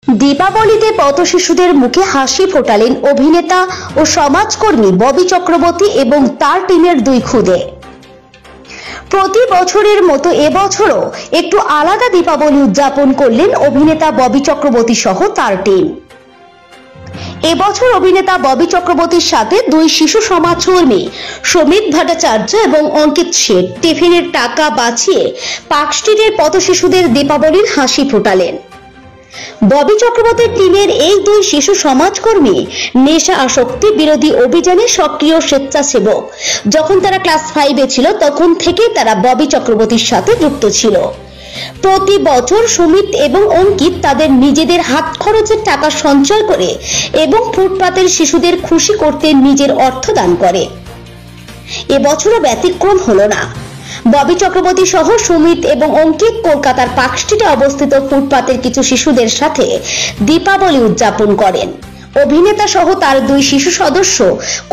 দীপাবলিতে পথ শিশুদের মুখে হাসি ফোটালেন অভিনেতা ও সমাজকর্মী ববি চক্রবর্তী এবং তার টিমের দুই খুদে। প্রতি বছরের মতো এবছরও একটু আলাদা দীপাবলি উদযাপন করলেন অভিনেতা ববি চক্রবর্তী সহ তার টিম। এবছর অভিনেতা ববি চক্রবর্তীর সাথে দুই শিশু সমাজকর্মী সমিত ভট্টাচার্য এবং অঙ্কিত শেঠ টিফিনের টাকা বাঁচিয়ে পার্ক স্ট্রিটের পথ শিশুদের দীপাবলির হাসি ফোটালেন। ববি চক্রবর্তীর টিমের এই দুই শিশু সমাজকর্মী নেশা আসক্তি বিরোধী অভিযানে সক্রিয় স্বেচ্ছাসেবক। যখন তারা ক্লাস 5-এ ছিল তখন থেকেই তারা ববি চক্রবর্তীর সাথে যুক্ত ছিল। প্রতি বছর সুমিত এবং অঙ্কিত তাদের নিজেদের হাত খরচের টাকা সঞ্চয় করে এবং ফুটপাতের শিশুদের খুশি করতে নিজের অর্থ দান করে। এবছরও ব্যতিক্রম হলো না। ববি চক্রবর্তী সহ সুমিত এবং অঙ্কিত কলকাতার পার্ক স্ট্রিটে অবস্থিত ফুটপাতের কিছু শিশুদের সাথে দীপাবলি উদযাপন করেন। অভিনেতা সহ তার দুই শিশু সদস্য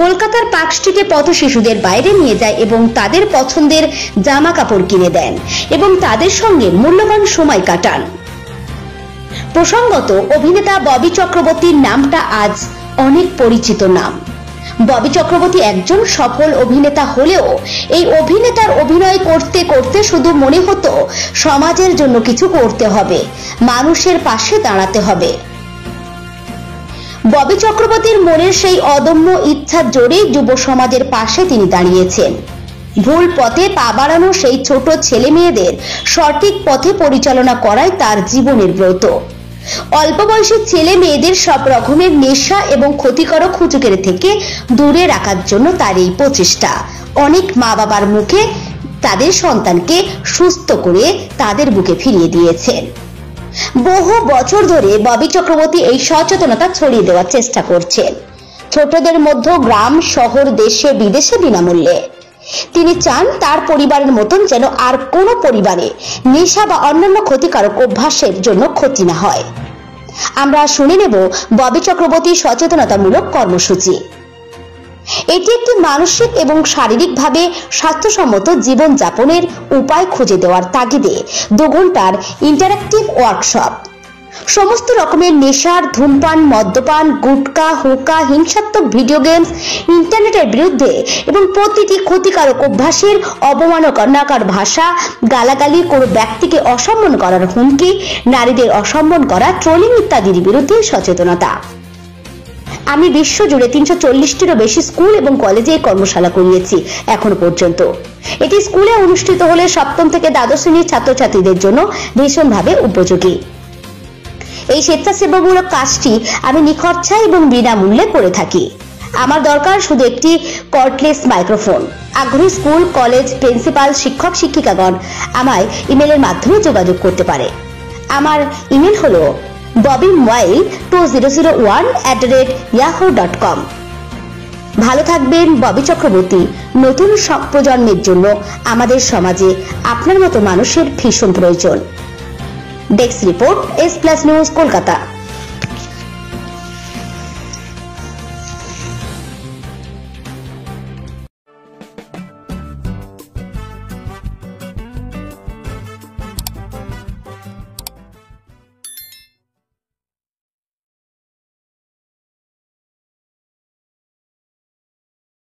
কলকাতার পার্ক স্ট্রিটে পথ শিশুদের বাইরে নিয়ে যায় এবং তাদের পছন্দের জামা কাপড় কিনে দেন এবং তাদের সঙ্গে মূল্যবান সময় কাটান। প্রসঙ্গত, অভিনেতা ববি চক্রবর্তীর নামটা আজ অনেক পরিচিত নাম। ববি চক্রবর্তী একজন সফল অভিনেতা হলেও এই অভিনেতার অভিনয় করতে করতে শুধু মনে হতো সমাজের জন্য কিছু করতে হবে, মানুষের পাশে দাঁড়াতে হবে। ববি চক্রবর্তীর মনের সেই অদম্য ইচ্ছার জোরে যুব সমাজের পাশে তিনি দাঁড়িয়েছেন। ভুল পথে পা বাড়ানো সেই ছোট ছেলে মেয়েদের সঠিক পথে পরিচালনা করাই তার জীবনের ব্রত। অল্প বয়সী ছেলে মেয়েদের সব রকমের নেশা এবং ক্ষতিকারক হুজুগের থেকে দূরে রাখার জন্য তার এই প্রচেষ্টা অনেক মা বাবার মুখে তাদের সন্তানকে সুস্থ করে তাদের বুকে ফিরিয়ে দিয়েছেন। বহু বছর ধরে ববি চক্রবর্তী এই সচেতনতা ছড়িয়ে দেওয়ার চেষ্টা করছেন, ছোটদের মধ্যে গ্রাম শহর দেশে বিদেশে বিনামূল্যে। তিনি চান তার পরিবারের মতন যেন আর কোনো পরিবারে নেশা বা অন্যান্য ক্ষতিকারক অভ্যাসের জন্য ক্ষতি না হয়। আমরা শুনে নেব ববি চক্রবর্তীর সচেতনতামূলক কর্মসূচি। এটি একটি মানসিক এবং শারীরিকভাবে স্বাস্থ্যসম্মত জীবন যাপনের উপায় খুঁজে দেওয়ার তাগিদে 2 ঘন্টার ইন্টারঅ্যাক্টিভ ওয়ার্কশপ। সমস্ত রকমের নেশার, ধূমপান, মদ্যপান, গুটকা, হুকা, হিংসাত্মক ভিডিও গেমস, ইন্টারনেটের বিরুদ্ধে এবং প্রতিটি ক্ষতিকারক অভ্যাসের অবমাননাকর ভাষা, গালাগালি, কোনো ব্যক্তিকে অসম্মান করার হুমকি, নারীদের অসম্মান করা, ট্রোলিং ইত্যাদির বিরুদ্ধে সচেতনতা। আমি বিশ্বজুড়ে 340টিরও বেশি স্কুল এবং কলেজে এই কর্মশালা করিয়েছি এখনো পর্যন্ত। এটি স্কুলে অনুষ্ঠিত হলে 7ম থেকে দ্বাদশ শ্রেণীর ছাত্রছাত্রীদের জন্য ভীষণভাবে উপযোগী। এই স্বেচ্ছাসেবামূলক কাজটি আমি নিখরচায় এবং বিনামূল্যে করে থাকি। আমার দরকার শুধু একটি কর্ডলেস মাইক্রোফোন। আগ্রহী স্কুল, কলেজ, প্রিন্সিপাল, শিক্ষক শিক্ষিকাগণ আমায় ইমেলের মাধ্যমে যোগাযোগ করতে পারে। আমার ইমেল হলো bobbymobail2001@yahoo.com। ভালো থাকবেন ববি চক্রবর্তী। নতুন প্রজন্মের জন্য আমাদের সমাজে আপনার মতো মানুষের ভীষণ প্রয়োজন। Desk report, S+ news, Kolkata.